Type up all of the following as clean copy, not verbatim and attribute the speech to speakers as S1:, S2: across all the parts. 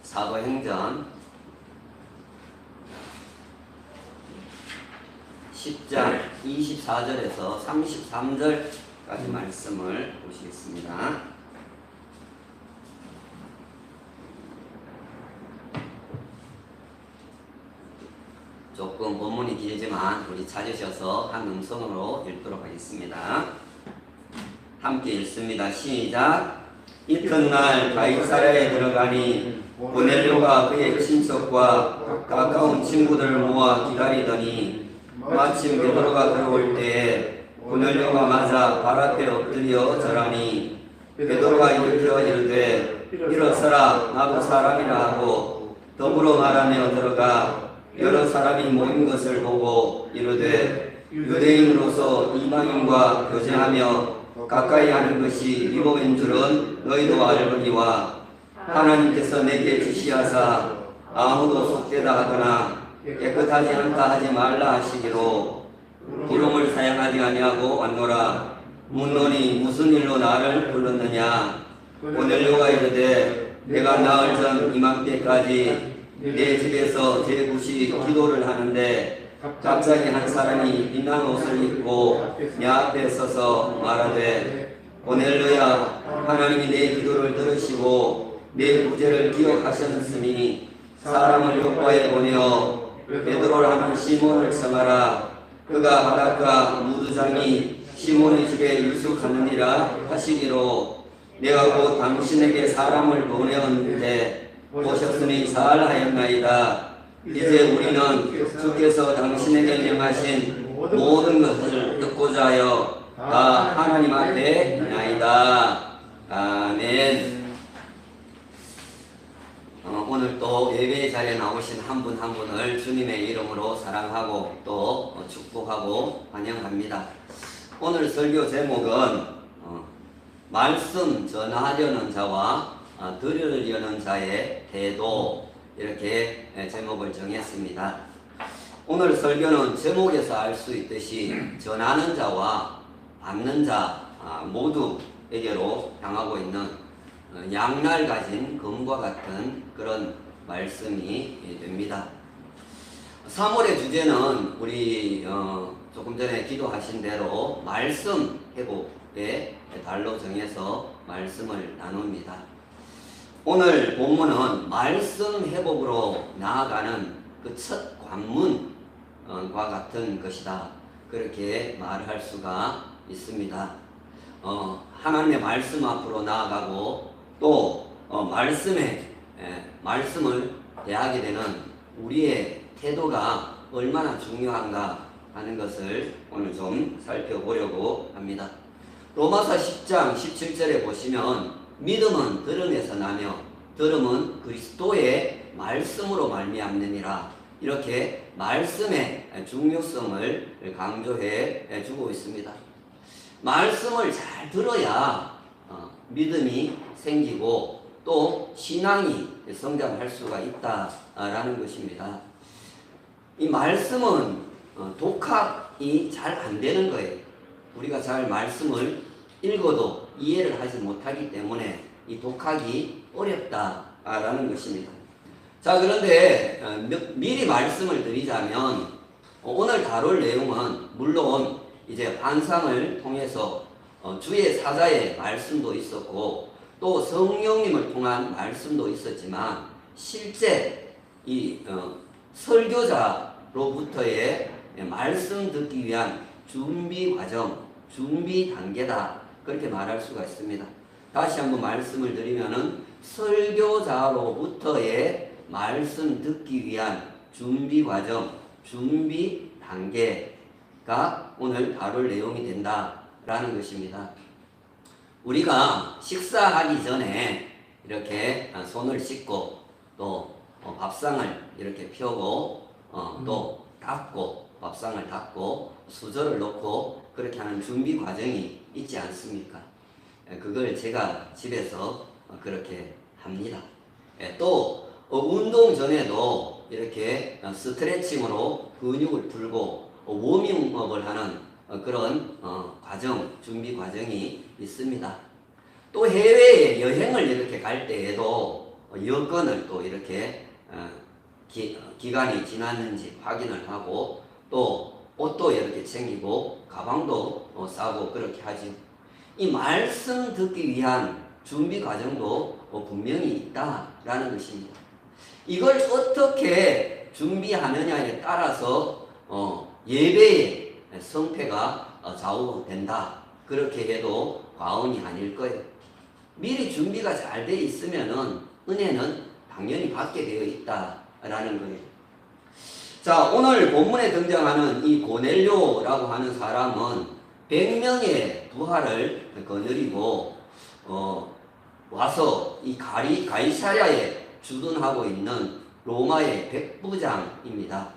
S1: 사도행전 10장 24절에서 33절까지 말씀을 보시겠습니다. 조금 본문이 길지만 우리 찾으셔서 한 음성으로 읽도록 하겠습니다. 함께 읽습니다. 시작. 이튿날 가이사랴에 들어가니 고넬료가 그의 친척과 가까운 친구들을 모아 기다리더니 마침 베드로가 들어올 때에 고넬료가 맞아 발 앞에 엎드려 절하니 베드로가 일으켜 이르되 일어서라 나도 사람이라 하고 더불어 말하며 들어가 여러 사람이 모인 것을 보고 이르되 유대인으로서 이방인과 교제하며 가까이 하는 것이 리보인 줄은 너희도 알거니와 하나님께서 내게 지시하사 아무도 속되다 하거나 깨끗하지 않다 하지 말라 하시기로 기름을 사용하지 아니하고 왔노라. 묻노니 무슨 일로 나를 불렀느냐. 고넬료가 이르되 내가 나흘 전 이맘때까지 내 집에서 제9시 기도를 하는데 갑자기 한 사람이 빛난 옷을 입고 내 앞에 서서 말하되 고넬료야 하나님이 내 기도를 들으시고 내 구제를 기억하셨으니 사람을 요파에 보내어 베드로를 하는 시몬을 청하라. 그가 바닷가 무두장이 시몬의 집에 유숙하느니라 하시기로 내가 곧 당신에게 사람을 보내었는데 보셨으니 잘하였나이다. 이제 우리는 주께서 당신에게 명하신 모든 것을 듣고자 하여 다 하나님 앞에 있나이다. 아멘. 오늘 또 예배의 자리에 나오신 한 분 한 분을 주님의 이름으로 사랑하고 또 축복하고 환영합니다. 오늘 설교 제목은 말씀 전하려는 자와 들으려는 자의 태도, 이렇게 제목을 정했습니다. 오늘 설교는 제목에서 알 수 있듯이 전하는 자와 받는 자 모두에게로 향하고 있는 양날 가진 금과 같은 그런 말씀이 됩니다. 3월의 주제는 우리 조금 전에 기도하신 대로 말씀 회복의 달로 정해서 말씀을 나눕니다. 오늘 본문은 말씀 회복으로 나아가는 그 첫 관문과 같은 것이다. 그렇게 말할 수가 있습니다. 하나님의 말씀 앞으로 나아가고 또 말씀을 대하게 되는 우리의 태도가 얼마나 중요한가 하는 것을 오늘 좀 살펴보려고 합니다. 로마서 10장 17절에 보시면 믿음은 들음에서 나며 들음은 그리스도의 말씀으로 말미암느니라. 이렇게 말씀의 중요성을 강조해 주고 있습니다. 말씀을 잘 들어야 믿음이 생기고 또 신앙이 성장할 수가 있다라는 것입니다. 이 말씀은 독학이 잘 안 되는 거예요. 우리가 잘 말씀을 읽어도 이해를 하지 못하기 때문에 이 독학이 어렵다라는 것입니다. 자, 그런데 미리 말씀을 드리자면 오늘 다룰 내용은 물론 이제 환상을 통해서 주의 사자의 말씀도 있었고 또 성령님을 통한 말씀도 있었지만 실제 이 설교자로부터의 말씀 듣기 위한 준비 과정, 준비 단계다. 그렇게 말할 수가 있습니다. 다시 한번 말씀을 드리면은 설교자로부터의 말씀 듣기 위한 준비 과정, 준비 단계가 오늘 다룰 내용이 된다라는 것입니다. 우리가 식사하기 전에 이렇게 손을 씻고 또 밥상을 이렇게 펴고 또 닦고 밥상을 닦고 수저를 넣고 그렇게 하는 준비 과정이 있지 않습니까? 그걸 제가 집에서 그렇게 합니다. 또 운동 전에도 이렇게 스트레칭으로 근육을 풀고 워밍업을 하는 그런 과정, 준비 과정이 있습니다. 또 해외에 여행을 이렇게 갈 때에도 여건을 또 이렇게 기간이 지났는지 확인을 하고 또 옷도 이렇게 챙기고 가방도 싸고 그렇게 하죠. 이 말씀 듣기 위한 준비 과정도 분명히 있다라는 것입니다. 이걸 어떻게 준비하느냐에 따라서 예배의 성패가 좌우된다. 그렇게 해도 과언이 아닐 거예요. 미리 준비가 잘 돼 있으면은 은혜는 당연히 받게 되어 있다라는 거예요. 자, 오늘 본문에 등장하는 이 고넬료라고 하는 사람은 100명의 부하를 거느리고 와서 이 가이사랴에 주둔하고 있는 로마의 백부장입니다.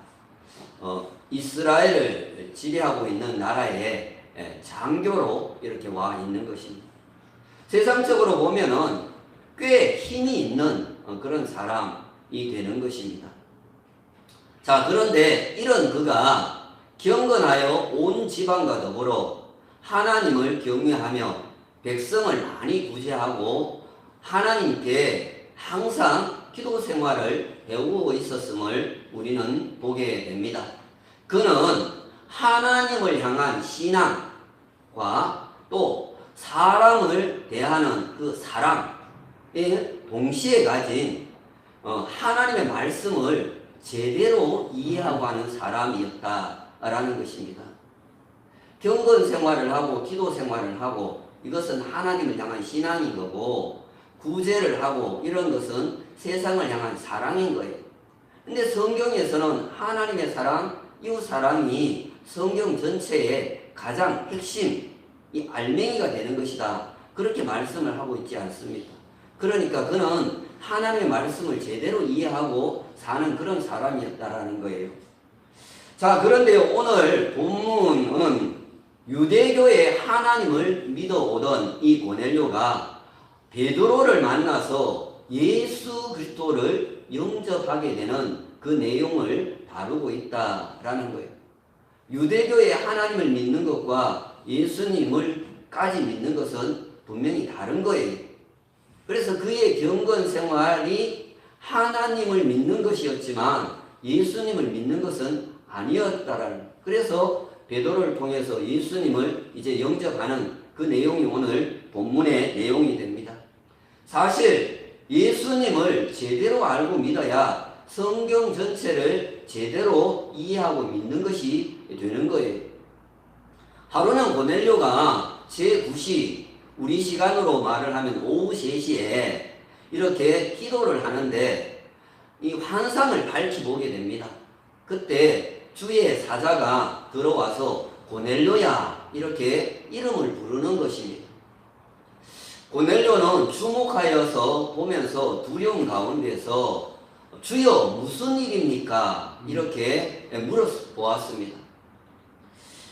S1: 이스라엘을 지배하고 있는 나라의 장교로 이렇게 와 있는 것입니다. 세상적으로 보면은 꽤 힘이 있는 그런 사람이 되는 것입니다. 자, 그런데 이런 그가 경건하여 온 지방과 더불어 하나님을 경외하며 백성을 많이 구제하고 하나님께 항상 기도 생활을 배우고 있었음을 우리는 보게 됩니다. 그는 하나님을 향한 신앙과 또 사람을 대하는 그 사랑에 동시에 가진 하나님의 말씀을 제대로 이해하고 하는 사람이었다라는 것입니다. 경건 생활을 하고 기도 생활을 하고 이것은 하나님을 향한 신앙인 거고 구제를 하고 이런 것은 세상을 향한 사랑인 거예요. 근데 성경에서는 하나님의 사랑, 이웃 사랑이 성경 전체의 가장 핵심, 이 알맹이가 되는 것이다. 그렇게 말씀을 하고 있지 않습니까? 그러니까 그는 하나님의 말씀을 제대로 이해하고 사는 그런 사람이었다라는 거예요. 자, 그런데 오늘 본문은 유대교의 하나님을 믿어오던 이 고넬료가 베드로를 만나서 예수 그리스도를 영접하게 되는 그 내용을 다루고 있다라는 거예요. 유대교의 하나님을 믿는 것과 예수님을까지 믿는 것은 분명히 다른 거예요. 그래서 그의 경건 생활이 하나님을 믿는 것이었지만 예수님을 믿는 것은 아니었다라는. 그래서 베드로를 통해서 예수님을 이제 영접하는 그 내용이 오늘 본문의 내용이 됩니다. 사실 예수님을 제대로 알고 믿어야 성경 전체를 제대로 이해하고 믿는 것이 되는 거예요. 하루는 고넬료가 제9시 우리 시간으로 말을 하면 오후 3시에 이렇게 기도를 하는데 이 환상을 밝히 보게 됩니다. 그때 주의 사자가 들어와서 고넬료야 이렇게 이름을 부르는 것입니다. 고넬료는 주목하여서 보면서 두려움 가운데서 주여 무슨 일입니까? 이렇게 물어보았습니다.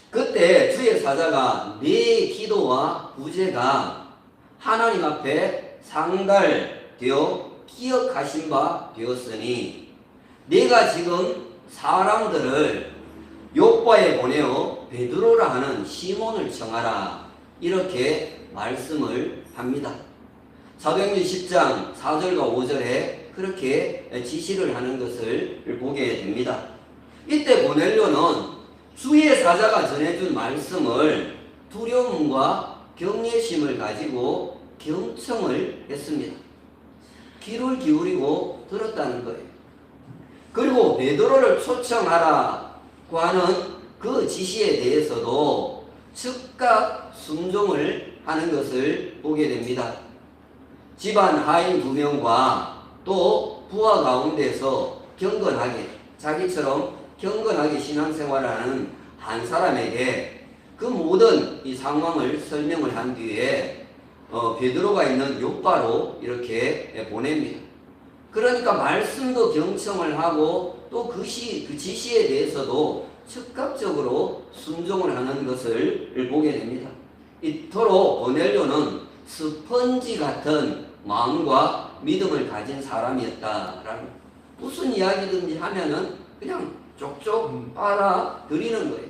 S1: 그때 주의 사자가 내 기도와 구제가 하나님 앞에 상달되어 기억하신 바 되었으니 내가 지금 사람들을 요바에 보내어 베드로라 하는 시몬을 청하라 이렇게 말씀을 합니다. 사도행전 10장 4절과 5절에 그렇게 지시를 하는 것을 보게 됩니다. 이때 고넬료는 주의 사자가 전해준 말씀을 두려움과 경외심을 가지고 경청을 했습니다. 귀를 기울이고 들었다는 거예요. 그리고 베드로를 초청하라고 하는 그 지시에 대해서도 즉각 순종을 하는 것을 보게 됩니다. 집안 하인 2명과 또 부하 가운데서 경건하게 자기처럼 경건하게 신앙생활을 하는 한 사람에게 그 모든 이 상황을 설명을 한 뒤에 베드로가 있는 요바로 이렇게 보냅니다. 그러니까 말씀도 경청을 하고 또 그 지시에 대해서도 즉각적으로 순종을 하는 것을 보게 됩니다. 이토록 고넬료는 스펀지 같은 마음과 믿음을 가진 사람이었다라는, 무슨 이야기든지 하면은 그냥 쪽쪽 빨아들이는 거예요.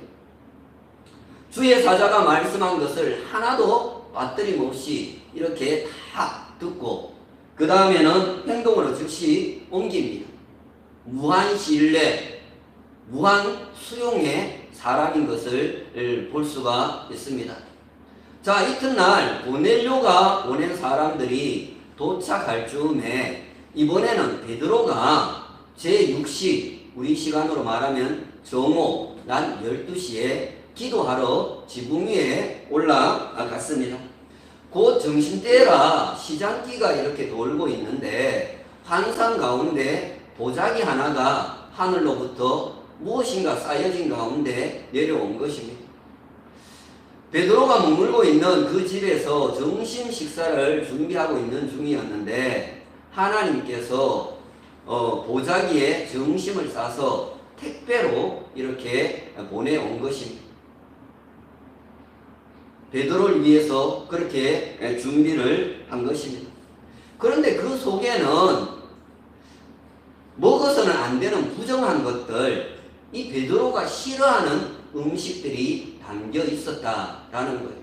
S1: 주의 사자가 말씀한 것을 하나도 빠뜨림 없이 이렇게 다 듣고 그 다음에는 행동으로 즉시 옮깁니다. 무한 신뢰, 무한 수용의 사람인 것을 볼 수가 있습니다. 자, 이튿날 고넬료가 보낸 사람들이 도착할 즈음에 이번에는 베드로가 제6시, 우리 시간으로 말하면 정오 낮 12시에 기도하러 지붕 위에 올라갔습니다. 곧 점심때라 시장기가 이렇게 돌고 있는데 환상 가운데 보자기 하나가 하늘로부터 무엇인가 쌓여진 가운데 내려온 것입니다. 베드로가 머물고 있는 그 집에서 점심 식사를 준비하고 있는 중이었는데 하나님께서 보자기에 점심을 싸서 택배로 이렇게 보내온 것입니다. 베드로를 위해서 그렇게 준비를 한 것입니다. 그런데 그 속에는 먹어서는 안 되는 부정한 것들, 이 베드로가 싫어하는 음식들이 담겨 있었다라는 거예요.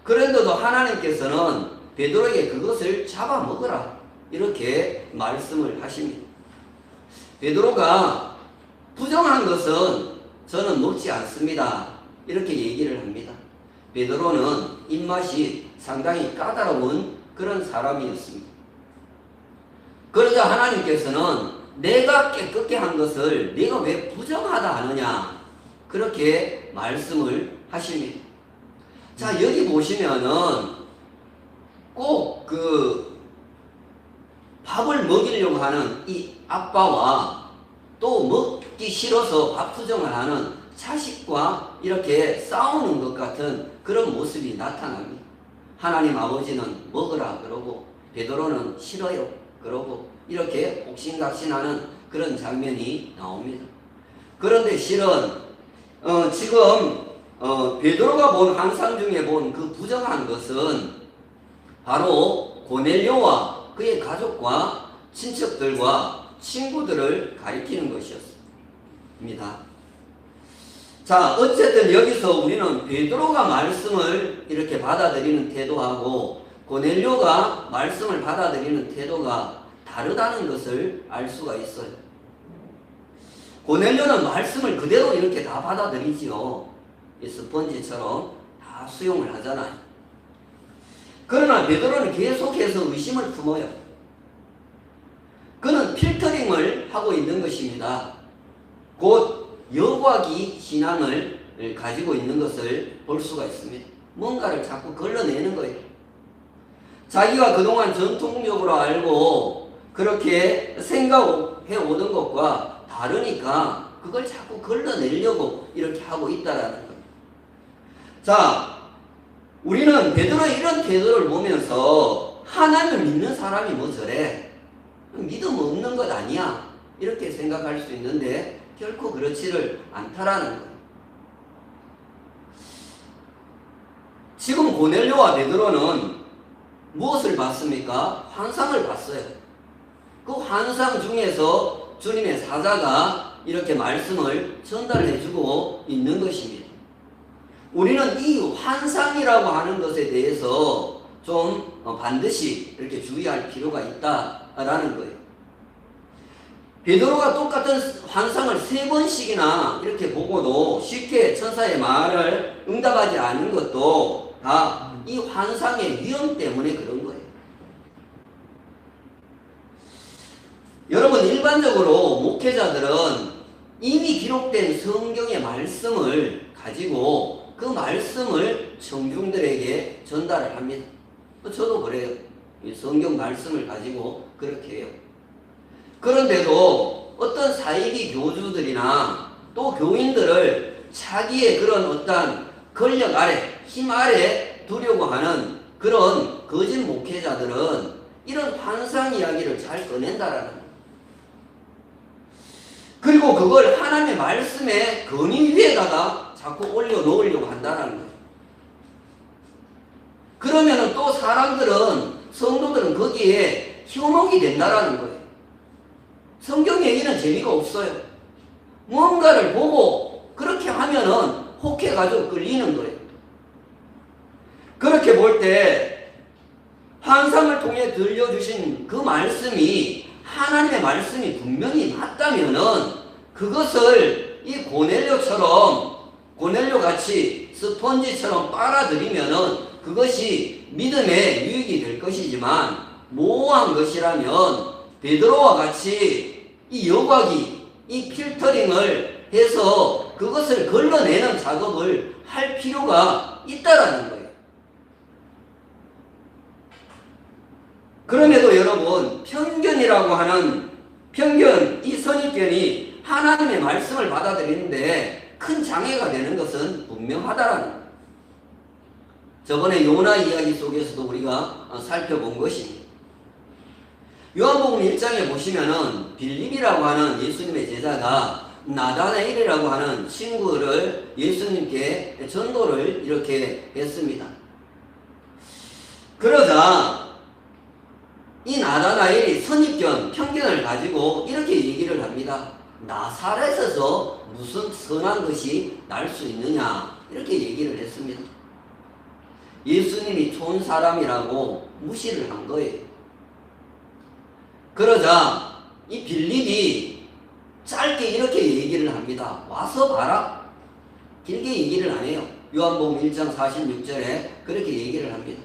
S1: 그런데도 하나님께서는 베드로에게 그것을 잡아먹으라 이렇게 말씀을 하십니다. 베드로가 부정한 것은 저는 먹지 않습니다 이렇게 얘기를 합니다. 베드로는 입맛이 상당히 까다로운 그런 사람이었습니다. 그러자 하나님께서는 내가 깨끗게 한 것을 네가 왜 부정하다 하느냐 그렇게 말씀을 하십니다. 자, 여기 보시면은 꼭 그 밥을 먹이려고 하는 이 아빠와 또 먹기 싫어서 밥 투정을 하는 자식과 이렇게 싸우는 것 같은 그런 모습이 나타납니다. 하나님 아버지는 먹으라 그러고 베드로는 싫어요 그러고 이렇게 옥신각신하는 그런 장면이 나옵니다. 그런데 실은 지금 베드로가 본 환상 중에 본 그 부정한 것은 바로 고넬료와 그의 가족과 친척들과 친구들을 가리키는 것이었습니다. 자, 어쨌든 여기서 우리는 베드로가 말씀을 이렇게 받아들이는 태도하고 고넬료가 말씀을 받아들이는 태도가 다르다는 것을 알 수가 있어요. 고넬료는 말씀을 그대로 이렇게 다 받아들이지요. 스펀지처럼 다 수용을 하잖아요. 그러나 베드로는 계속해서 의심을 품어요. 그는 필터링을 하고 있는 것입니다. 곧 여과기 신앙을 가지고 있는 것을 볼 수가 있습니다. 뭔가를 자꾸 걸러내는 거예요. 자기가 그동안 전통적으로 알고 그렇게 생각해 오던 것과 다르니까 그걸 자꾸 걸러내려고 이렇게 하고 있다라는 거예요. 자, 우리는 베드로의 이런 태도를 보면서 하나님을 믿는 사람이 뭐 저래? 믿음 없는 것 아니야? 이렇게 생각할 수 있는데 결코 그렇지를 않다라는 거예요. 지금 고넬료와 베드로는 무엇을 봤습니까? 환상을 봤어요. 그 환상 중에서 주님의 사자가 이렇게 말씀을 전달해주고 있는 것입니다. 우리는 이 환상이라고 하는 것에 대해서 좀 반드시 이렇게 주의할 필요가 있다라는 거예요. 베드로가 똑같은 환상을 3번씩이나 이렇게 보고도 쉽게 천사의 말을 응답하지 않은 것도 다 이 환상의 위험 때문에 그런 거예요. 여러분, 일반적으로 목회자들은 이미 기록된 성경의 말씀을 가지고 그 말씀을 청중들에게 전달을 합니다. 저도 그래요. 성경 말씀을 가지고 그렇게 해요. 그런데도 어떤 사이비 교주들이나 또 교인들을 자기의 그런 어떤 권력 아래, 힘 아래 두려고 하는 그런 거짓 목회자들은 이런 환상 이야기를 잘 꺼낸다라는 거예요. 그리고 그걸 하나님의 말씀의 근위 위에다가 자꾸 올려놓으려고 한다는 거예요. 그러면은 또 사람들은, 성도들은 거기에 현혹이 된다라는 거예요. 성경 얘기는 재미가 없어요. 뭔가를 보고 그렇게 하면은 혹해가지고 끌리는 거예요. 그렇게 볼 때 환상을 통해 들려주신 그 말씀이 하나님의 말씀이 분명히 맞다면은 그것을 이 고넬료 같이 스펀지처럼 빨아들이면은 그것이 믿음의 유익이 될 것이지만, 모호한 것이라면 베드로와 같이 이 여과기, 이 필터링을 해서 그것을 걸러내는 작업을 할 필요가 있다라는 거예요. 그럼에도 여러분, 편견이라고 하는 이 선입견이 하나님의 말씀을 받아들이는데 큰 장애가 되는 것은 분명하다라는 거예요. 저번에 요나 이야기 속에서도 우리가 살펴본 것입니다. 요한복음 1장에 보시면은 빌립이라고 하는 예수님의 제자가 나다나엘이라고 하는 친구를 예수님께 전도를 이렇게 했습니다. 그러자 이 나다나엘이 편견을 가지고 이렇게 얘기를 합니다. 나사렛에서 무슨 선한 것이 날 수 있느냐, 이렇게 얘기를 했습니다. 예수님이 좋은 사람이라고 무시를 한 거예요. 그러자 이 빌립이 짧게 이렇게 얘기를 합니다. 와서 봐라. 길게 얘기를 안 해요. 요한복음 1장 46절에 그렇게 얘기를 합니다.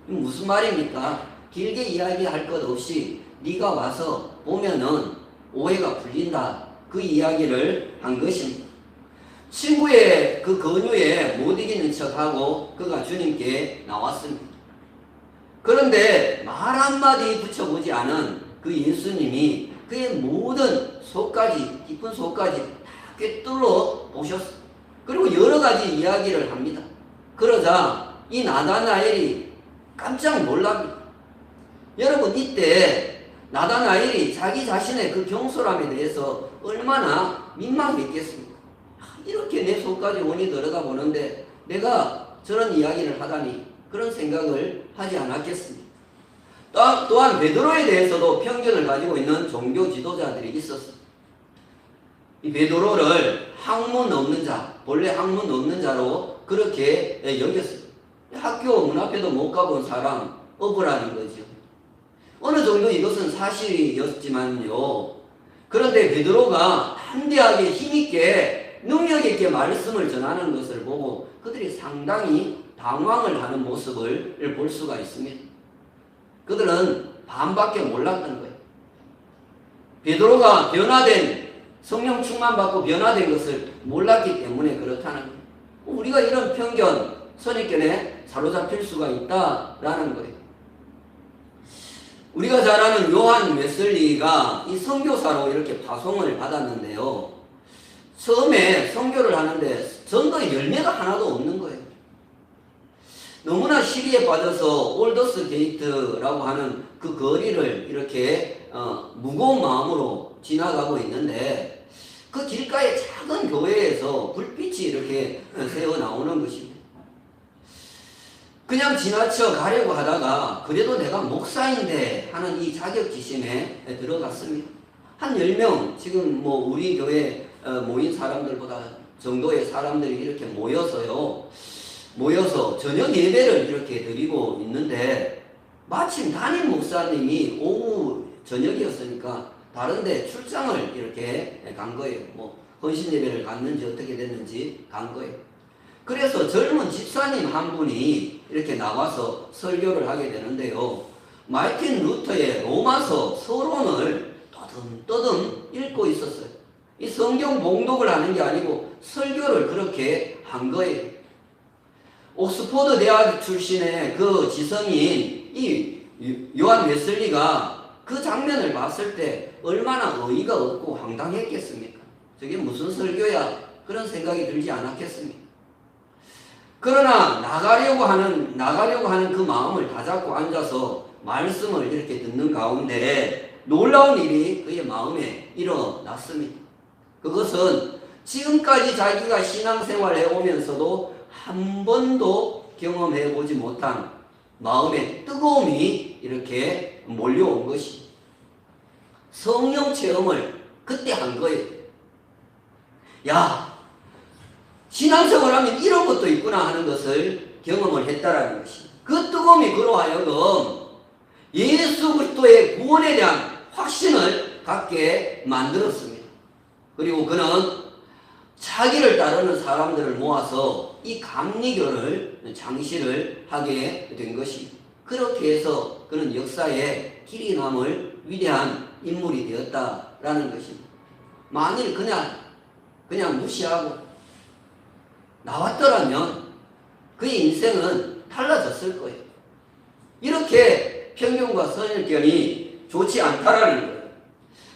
S1: 무슨 말입니까? 길게 이야기할 것 없이 네가 와서 보면은 오해가 풀린다, 그 이야기를 한 것입니다. 친구의 그 권유에 못 이기는 척하고 그가 주님께 나왔습니다. 그런데 말 한마디 붙여보지 않은 그 예수님이 그의 모든 속까지, 깊은 속까지 다 꿰뚫어 보셨어요. 그리고 여러 가지 이야기를 합니다. 그러자 이 나다나엘이 깜짝 놀랍니다. 여러분, 이때 나다나엘이 자기 자신의 그 경솔함에 대해서 얼마나 민망했겠습니까? 이렇게 내 속까지 원이 들어가 보는데 내가 저런 이야기를 하다니, 그런 생각을 하지 않았겠습니까? 또한 베드로에 대해서도 편견을 가지고 있는 종교 지도자들이 있었습니다. 이 베드로를 학문 없는 자, 본래 학문 없는 자로 그렇게 여겼습니다. 학교 문 앞에도 못 가본 사람, 어부라는 거죠. 어느 정도 이것은 사실이었지만요. 그런데 베드로가 담대하게 힘있게 능력있게 말씀을 전하는 것을 보고 그들이 상당히 당황을 하는 모습을 볼 수가 있습니다. 그들은 반밖에 몰랐던 거예요. 베드로가 성령 충만받고 변화된 것을 몰랐기 때문에 그렇다는 거예요. 우리가 이런 편견, 선입견에 사로잡힐 수가 있다라는 거예요. 우리가 잘 아는 요한 웨슬리가 이 선교사로 이렇게 파송을 받았는데요. 처음에 선교를 하는데 전도의 열매가 하나도 없는 거예요. 너무나 시리에 빠져서 올더스 게이트라고 하는 그 거리를 이렇게 무거운 마음으로 지나가고 있는데 그 길가에 작은 교회에서 불빛이 이렇게 새어 나오는 것입니다. 그냥 지나쳐 가려고 하다가 그래도 내가 목사인데 하는 이 자격지심에 들어갔습니다. 한 10명, 지금 뭐 우리 교회 모인 사람들보다 정도의 사람들이 이렇게 모여서 저녁 예배를 이렇게 드리고 있는데 마침 담임 목사님이 오후 저녁이었으니까 다른데 출장을 이렇게 간 거예요. 뭐 헌신 예배를 갔는지 어떻게 됐는지 간 거예요. 그래서 젊은 집사님 한 분이 이렇게 나와서 설교를 하게 되는데요. 마르틴 루터의 로마서 서론을 떠듬떠듬 읽고 있었어요. 이 성경 봉독을 하는 게 아니고 설교를 그렇게 한 거예요. 옥스퍼드 대학 출신의 그 지성인 이 요한 웨슬리가 그 장면을 봤을 때 얼마나 어이가 없고 황당했겠습니까? 저게 무슨 설교야? 그런 생각이 들지 않았겠습니까? 그러나 나가려고 하는 그 마음을 다잡고 앉아서 말씀을 이렇게 듣는 가운데 놀라운 일이 그의 마음에 일어났습니다. 그것은 지금까지 자기가 신앙생활을 해오면서도 한 번도 경험해보지 못한 마음의 뜨거움이 이렇게 몰려온 것이 성령 체험을 그때 한 거예요. 야, 신앙생활하면 이런 것도 있구나 하는 것을 경험을 했다라는 것이. 그 뜨거움이 그로 하여금 예수 그리스도의 구원에 대한 확신을 갖게 만들었습니다. 그리고 그는 자기를 따르는 사람들을 모아서 이 감리교를 창시를 하게 된 것입니다. 그렇게 해서 그는 역사에 길이 남을 위대한 인물이 되었다라는 것입니다. 만일 그냥 무시하고 나왔더라면 그의 인생은 달라졌을 거예요. 이렇게 편견과 선입견이 좋지 않다라는 거예요.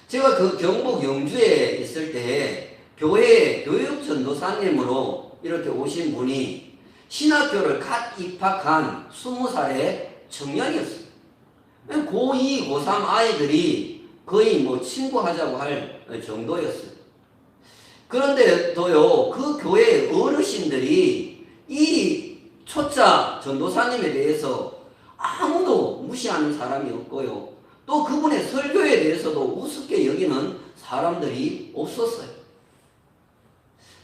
S1: 제가 그 경북 영주에 있을 때 교회 교육 전도사님으로 이렇게 오신 분이 신학교를 갓 입학한 20살의 청년이었어요. 고2, 고3 아이들이 거의 뭐 친구하자고 할 정도였어요. 그런데도요, 그 교회 어르신들이 이 초짜 전도사님에 대해서 아무도 무시하는 사람이 없고요. 또 그분의 설교에 대해서도 우습게 여기는 사람들이 없었어요.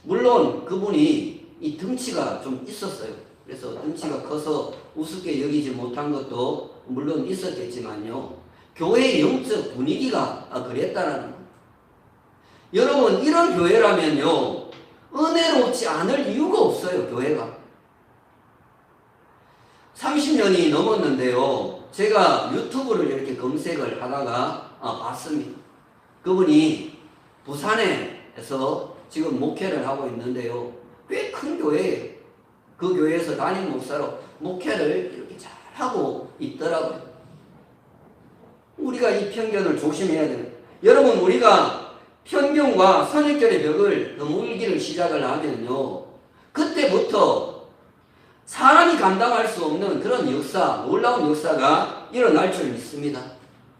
S1: 물론 그분이 이 덩치가 좀 있었어요. 그래서 덩치가 커서 우습게 여기지 못한 것도 물론 있었겠지만요. 교회의 영적 분위기가 그랬다라는 거예요. 여러분, 이런 교회라면요, 은혜롭지 않을 이유가 없어요. 교회가 30년이 넘었는데요, 제가 유튜브를 이렇게 검색을 하다가 봤습니다. 그분이 부산에서 지금 목회를 하고 있는데요, 꽤 큰 교회예요. 그 교회에서 담임 목사로 목회를 이렇게 잘 하고 있더라고요. 우리가 이 편견을 조심해야 돼요. 여러분, 우리가 편견과 선입견의 벽을 허물기를 시작을 하면요, 그때부터 사람이 감당할 수 없는 그런 역사, 놀라운 역사가 일어날 줄 믿습니다.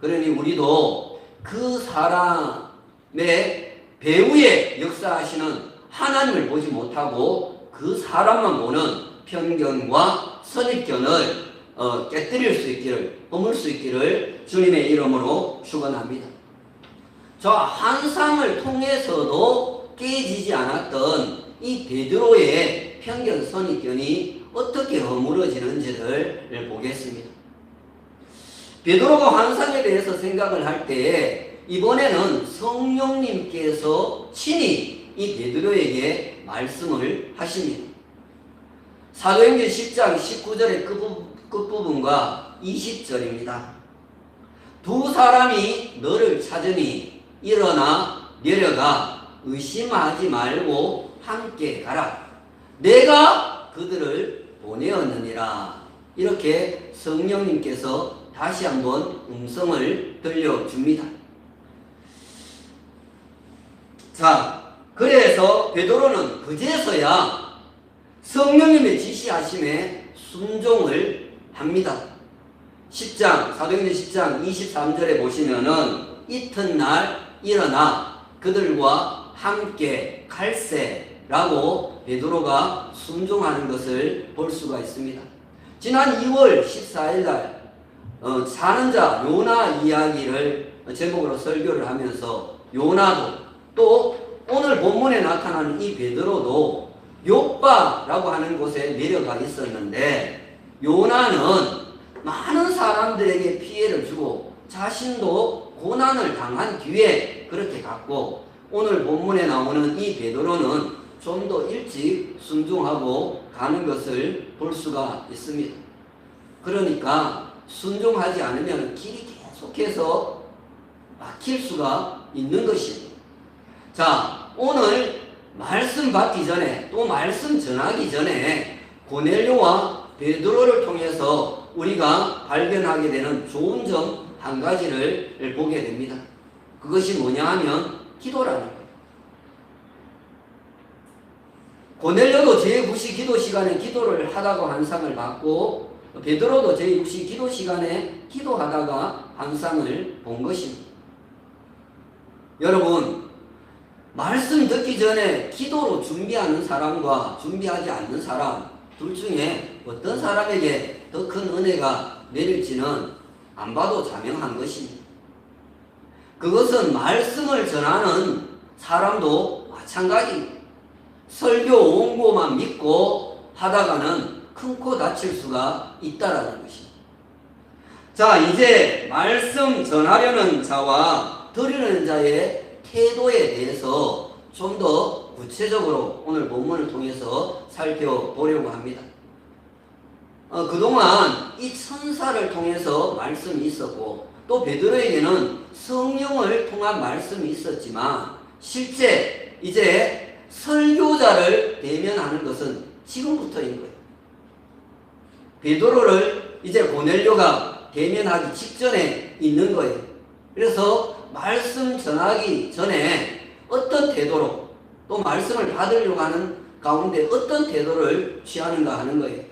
S1: 그러니 우리도 그 사람의 배후에 역사하시는 하나님을 보지 못하고 그 사람만 보는 편견과 선입견을 깨뜨릴 수 있기를, 허물 수 있기를 주님의 이름으로 축원합니다. 저 환상을 통해서도 깨지지 않았던 이 베드로의 편견, 선입견이 어떻게 허물어지는지를 보겠습니다. 베드로가 환상에 대해서 생각을 할 때 이번에는 성령님께서 친히 이 베드로에게 말씀을 하십니다. 사도행전 10장 19절의 끝부분과 20절입니다. 두 사람이 너를 찾으니 일어나 내려가 의심하지 말고 함께 가라. 내가 그들을 보내었느니라. 이렇게 성령님께서 다시 한번 음성을 들려줍니다. 자, 그래서 베드로는 그제서야 성령님의 지시하심에 순종을 합니다. 사도행전 10장 23절에 보시면은 이튿날 일어나 그들과 함께 갈세라고 베드로가 순종하는 것을 볼 수가 있습니다. 지난 2월 14일 날 사는 자 요나 이야기를 제목으로 설교를 하면서 요나도 또 오늘 본문에 나타나는 이 베드로도 욥바라고 하는 곳에 내려가 있었는데, 요나는 많은 사람들에게 피해를 주고 자신도 고난을 당한 뒤에 그렇게 갔고, 오늘 본문에 나오는 이 베드로는 좀 더 일찍 순종하고 가는 것을 볼 수가 있습니다. 그러니까 순종하지 않으면 길이 계속해서 막힐 수가 있는 것입니다. 자, 오늘 말씀 받기 전에, 또 말씀 전하기 전에 고넬료와 베드로를 통해서 우리가 발견하게 되는 좋은 점 한 가지를 보게 됩니다. 그것이 뭐냐 하면 기도라는 거예요. 고넬료도 제9시 기도 시간에 기도를 하다가 환상을 받고, 베드로도 제6시 기도 시간에 기도하다가 환상을 본 것입니다. 여러분, 말씀 듣기 전에 기도로 준비하는 사람과 준비하지 않는 사람 둘 중에 어떤 사람에게 더 큰 은혜가 내릴지는 안 봐도 자명한 것입니다. 그것은 말씀을 전하는 사람도 마찬가지입니다. 설교 원고만 믿고 하다가는 큰 코 다칠 수가 있다라는 것입니다. 자, 이제 말씀 전하려는 자와 들으려는 자의 태도에 대해서 좀 더 구체적으로 오늘 본문을 통해서 살펴보려고 합니다. 그동안 이 천사를 통해서 말씀이 있었고 또 베드로에게는 성령을 통한 말씀이 있었지만 실제 이제 설교자를 대면하는 것은 지금부터인 거예요. 베드로를 이제 고넬료가 대면하기 직전에 있는 거예요. 그래서 말씀 전하기 전에 어떤 태도로 또 말씀을 받으려고 하는 가운데 어떤 태도를 취하는가 하는 거예요.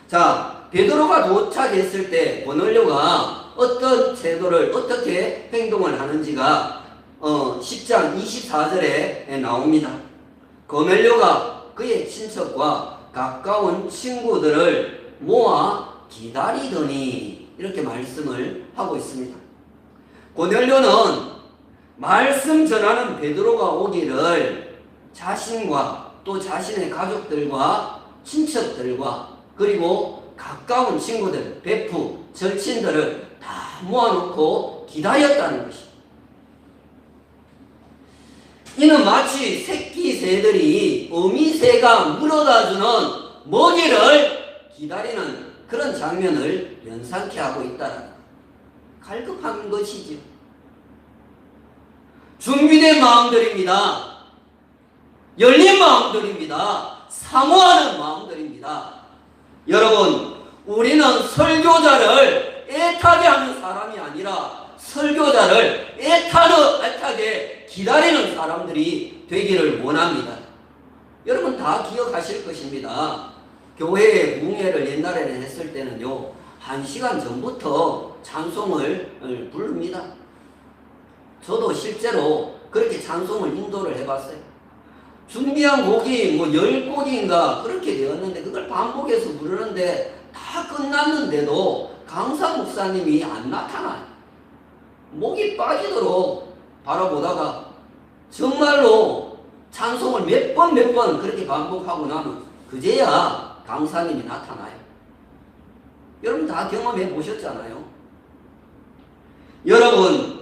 S1: 자, 베드로가 도착했을 때 고넬료가 어떤 태도를 어떻게 행동을 하는지가 10장 24절에 나옵니다. 고넬료가 그의 친척과 가까운 친구들을 모아 기다리더니 이렇게 말씀을 하고 있습니다. 고넬료는 말씀 전하는 베드로가 오기를 자신과 또 자신의 가족들과 친척들과 그리고 가까운 친구들, 베프, 절친들을 다 모아놓고 기다렸다는 것입니다. 이는 마치 새끼 새들이 어미새가 물어다주는 먹이를 기다리는 그런 장면을 연상케 하고 있다는 갈급한 것이지요. 준비된 마음들입니다. 열린 마음들입니다. 사모하는 마음들입니다. 여러분, 우리는 설교자를 애타게 하는 사람이 아니라 설교자를 애타게 기다리는 사람들이 되기를 원합니다. 여러분 다 기억하실 것입니다. 교회의 뭉회를 옛날에는 했을 때는요, 1시간 전부터 찬송을 부릅니다. 저도 실제로 그렇게 찬송을 인도를 해봤어요. 준비한 곡이 10곡인가 그렇게 되었는데 그걸 반복해서 부르는데 다 끝났는데도 강사 목사님이 안 나타나요. 목이 빠지도록 바라보다가 정말로 찬송을 몇 번 그렇게 반복하고 나면 그제야 강사님이 나타나요. 여러분 다 경험해 보셨잖아요. 여러분,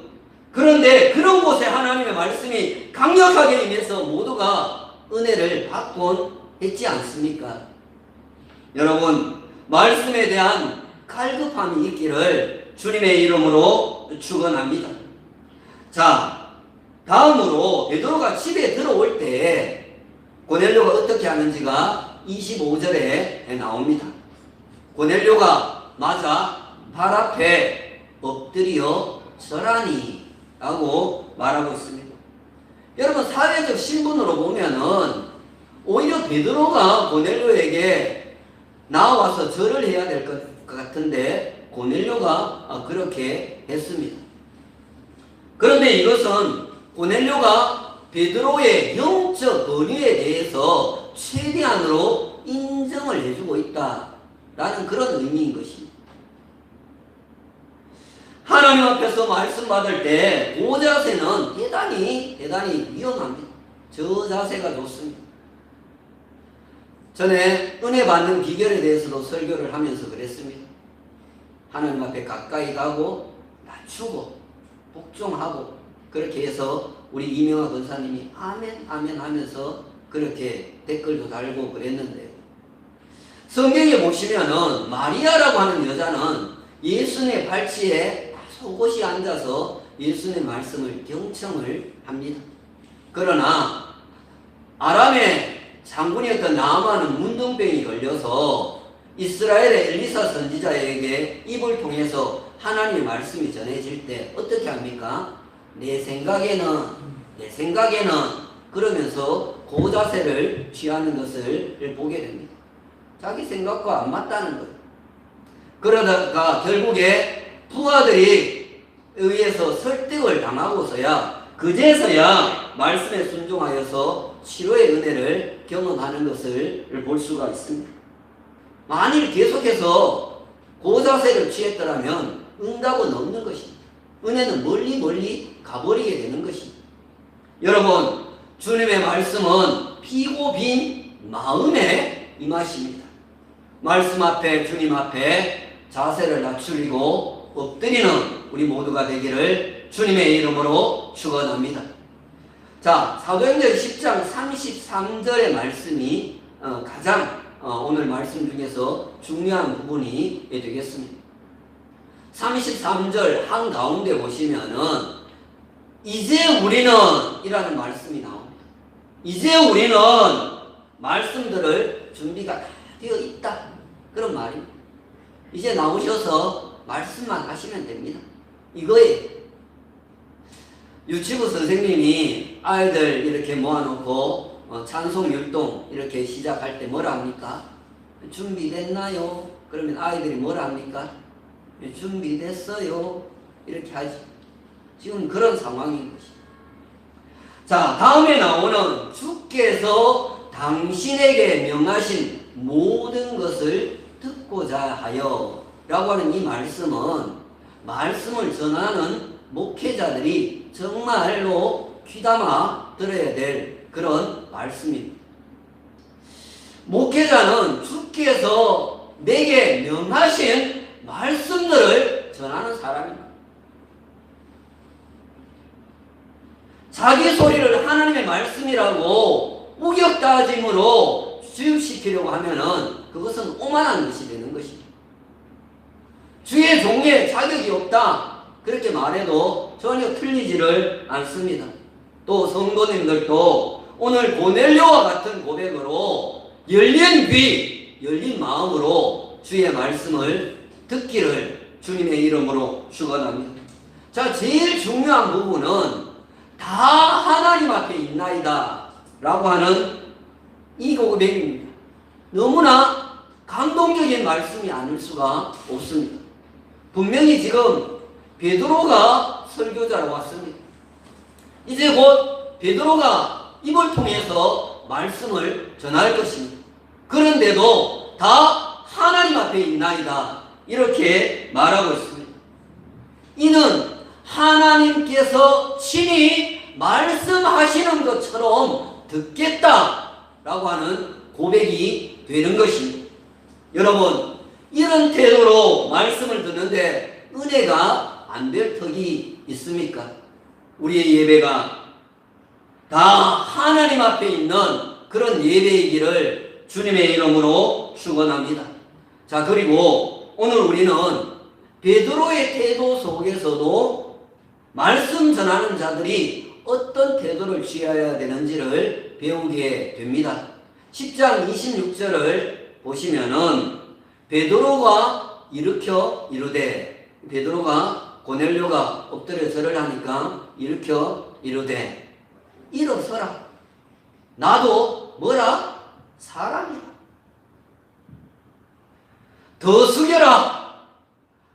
S1: 그런데 그런 곳에 하나님의 말씀이 강력하게 임해서 모두가 은혜를 받곤 했지 않습니까? 여러분, 말씀에 대한 갈급함이 있기를 주님의 이름으로 축원합니다. 자, 다음으로 베드로가 집에 들어올 때 고넬료가 어떻게 하는지가 25절에 나옵니다. 고넬료가 맞아 발 앞에 엎드려 절하니 라고 말하고 있습니다. 여러분, 사회적 신분으로 보면은 오히려 베드로가 고넬료에게 나와서 절을 해야 될 것 같은데 고넬료가 그렇게 했습니다. 그런데 이것은 고넬료가 베드로의 영적 권위에 대해서 최대한으로 인정을 해주고 있다라는 그런 의미인 것입니다. 하나님 앞에서 말씀 받을 때 그 자세는 대단히 위험합니다. 저 자세가 좋습니다. 전에 은혜 받는 비결에 대해서도 설교를 하면서 그랬습니다. 하나님 앞에 가까이 가고 낮추고 복종하고 그렇게 해서 우리 이명하 권사님이 아멘 하면서 그렇게 댓글도 달고 그랬는데요. 성경에 보시면은 마리아라고 하는 여자는 예수님의 발치에 속옷이 앉아서 예수님의 말씀을 경청을 합니다. 그러나 아람의 장군이었던 나아만은 문둥병이 걸려서 이스라엘의 엘리사 선지자에게 입을 통해서 하나님의 말씀이 전해질 때 어떻게 합니까? 내 생각에는 그러면서 그 자세를 취하는 것을 보게 됩니다. 자기 생각과 안 맞다는 거예요. 그러다가 결국에 부하들이 의해서 설득을 당하고서야 그제서야 말씀에 순종하여서 치료의 은혜를 경험하는 것을 볼 수가 있습니다. 만일 계속해서 그 자세를 취했더라면 응답은 없는 것입니다. 은혜는 멀리 가버리게 되는 것입니다. 여러분, 주님의 말씀은 비고 빈 마음에 임하십니다. 말씀 앞에, 주님 앞에 자세를 낮추리고 엎드리는 우리 모두가 되기를 주님의 이름으로 축원합니다. 자, 사도행전 10장 33절의 말씀이 가장 오늘 말씀 중에서 중요한 부분이 되겠습니다. 33절 한가운데 보시면은 이제 우리는 이라는 말씀이 나옵니다. 이제 우리는 말씀들을 준비가 다 되어 있다. 그런 말입니다. 이제 나오셔서 말씀만 하시면 됩니다. 이거예요. 유치부 선생님이 아이들 이렇게 모아놓고 찬송 율동 이렇게 시작할 때 뭐라 합니까? 준비됐나요? 그러면 아이들이 뭐라 합니까? 준비됐어요. 이렇게 하지. 지금 그런 상황인 것이. 자, 다음에 나오는 주께서 당신에게 명하신 모든 것을 듣고자 하여 라고 하는 이 말씀은 말씀을 전하는 목회자들이 정말로 귀담아 들어야 될 그런 말씀입니다. 목회자는 주께서 내게 명하신 말씀들을 전하는 사람입니다. 자기 소리를 하나님의 말씀이라고 우격다짐으로 주입시키려고 하면은 그것은 오만한 것이 되는 것입니다. 주의 종에 자격이 없다 그렇게 말해도 전혀 틀리지를 않습니다. 또 성도님들도 오늘 고넬료와 같은 고백으로 열린 귀, 열린 마음으로 주의 말씀을 듣기를 주님의 이름으로 축원합니다. 자, 제일 중요한 부분은 다 하나님 앞에 있나이다 라고 하는 이 고백입니다. 너무나 감동적인 말씀이 아닐 수가 없습니다. 분명히 지금 베드로가 설교자로 왔습니다. 이제 곧 베드로가 입을 통해서 말씀을 전할 것입니다. 그런데도 다 하나님 앞에 있나이다 이렇게 말하고 있습니다. 이는 하나님께서 친히 말씀하시는 것처럼 듣겠다라고 하는 고백이 되는 것입니다. 여러분, 이런 태도로 말씀을 듣는데 은혜가 안 될 턱이 있습니까? 우리의 예배가 다 하나님 앞에 있는 그런 예배이기를 주님의 이름으로 축원합니다. 자, 그리고 오늘 우리는 베드로의 태도 속에서도 말씀 전하는 자들이 어떤 태도를 취해야 되는지를 배우게 됩니다. 10장 26절을 보시면은 베드로가 일으켜 이르되, 베드로가 고넬료가 엎드려 절을 하니까 일으켜 이르되 일어서라. 나도 뭐라? 사람이라. 더 숙여라.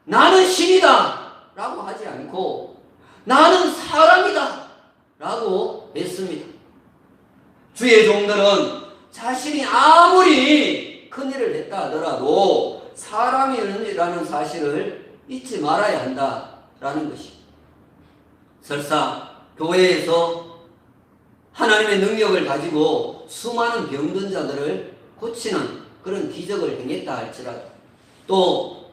S1: 나는 신이다 라고 하지 않고 나는 사람이다 라고 했습니다. 주의 종들은 자신이 아무리 큰일을 했다 하더라도 사람이라는 사실을 잊지 말아야 한다라는 것입니다. 설사 교회에서 하나님의 능력을 가지고 수많은 병든 자들을 고치는 그런 기적을 행했다 할지라도, 또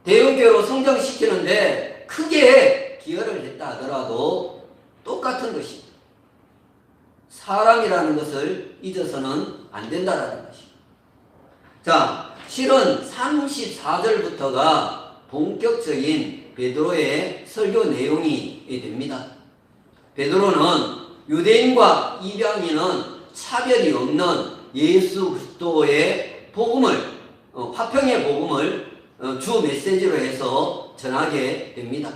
S1: 대형교회로 성장시키는데 크게 기여를 했다 하더라도 똑같은 것입니다. 사람이라는 것을 잊어서는 안 된다라는 것입니다. 자, 실은 34절부터가 본격적인 베드로의 설교 내용이 됩니다. 베드로는 유대인과 이방인은 차별이 없는 예수 그리스도의 복음을, 화평의 복음을 주 메시지로 해서 전하게 됩니다.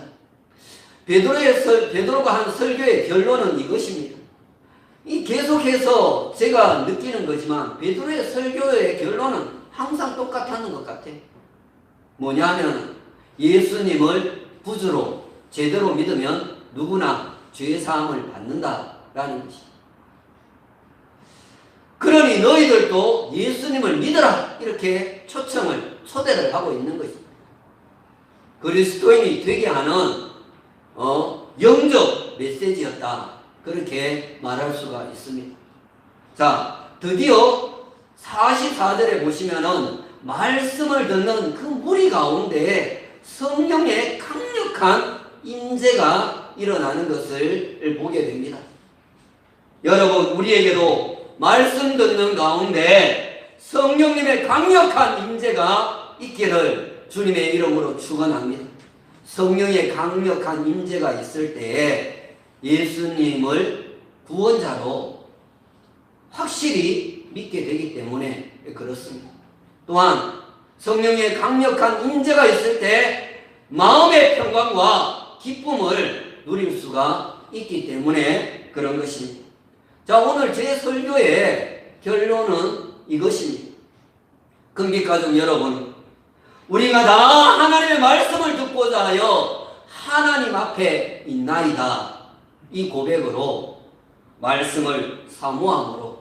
S1: 베드로가 한 설교의 결론은 이것입니다. 이 계속해서 제가 느끼는 거지만 베드로의 설교의 결론은 항상 똑같았는 것 같아요. 뭐냐면 예수님을 구주로 제대로 믿으면 누구나 죄사함을 받는다라는 것입니다. 그러니 너희들도 예수님을 믿어라 이렇게 초대를 하고 있는 것입니다. 그리스도인이 되게 하는 영적 메시지였다 그렇게 말할 수가 있습니다. 자, 드디어 44절에 보시면은 말씀을 듣는 그 무리 가운데 성령의 강력한 임재가 일어나는 것을 보게 됩니다. 여러분, 우리에게도 말씀 듣는 가운데 성령님의 강력한 임재가 있기를 주님의 이름으로 축원합니다. 성령의 강력한 임재가 있을 때에 예수님을 구원자로 확실히 믿게 되기 때문에 그렇습니다. 또한 성령의 강력한 임재가 있을 때 마음의 평강과 기쁨을 누릴 수가 있기 때문에 그런 것입니다. 자, 오늘 제 설교의 결론은 이것입니다. 금빛가족 여러분, 우리가 다 하나님의 말씀을 듣고자 하여 하나님 앞에 있나이다. 이 고백으로 말씀을 사모함으로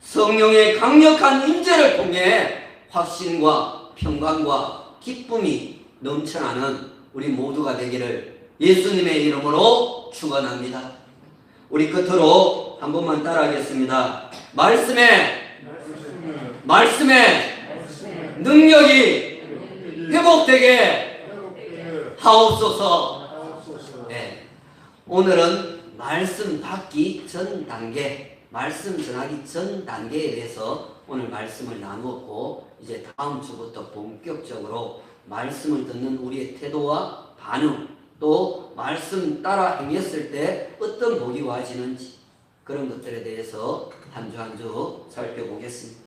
S1: 성령의 강력한 임재를 통해 확신과 평강과 기쁨이 넘쳐나는 우리 모두가 되기를 예수님의 이름으로 축원합니다. 우리 끝으로 한 번만 따라하겠습니다. 말씀에 능력이 회복되게 하옵소서. 네. 오늘은 말씀 받기 전 단계, 말씀 전하기 전 단계에 대해서 오늘 말씀을 나누었고, 이제 다음 주부터 본격적으로 말씀을 듣는 우리의 태도와 반응, 또 말씀 따라 행했을 때 어떤 복이 와지는지 그런 것들에 대해서 한 주 한 주 살펴보겠습니다.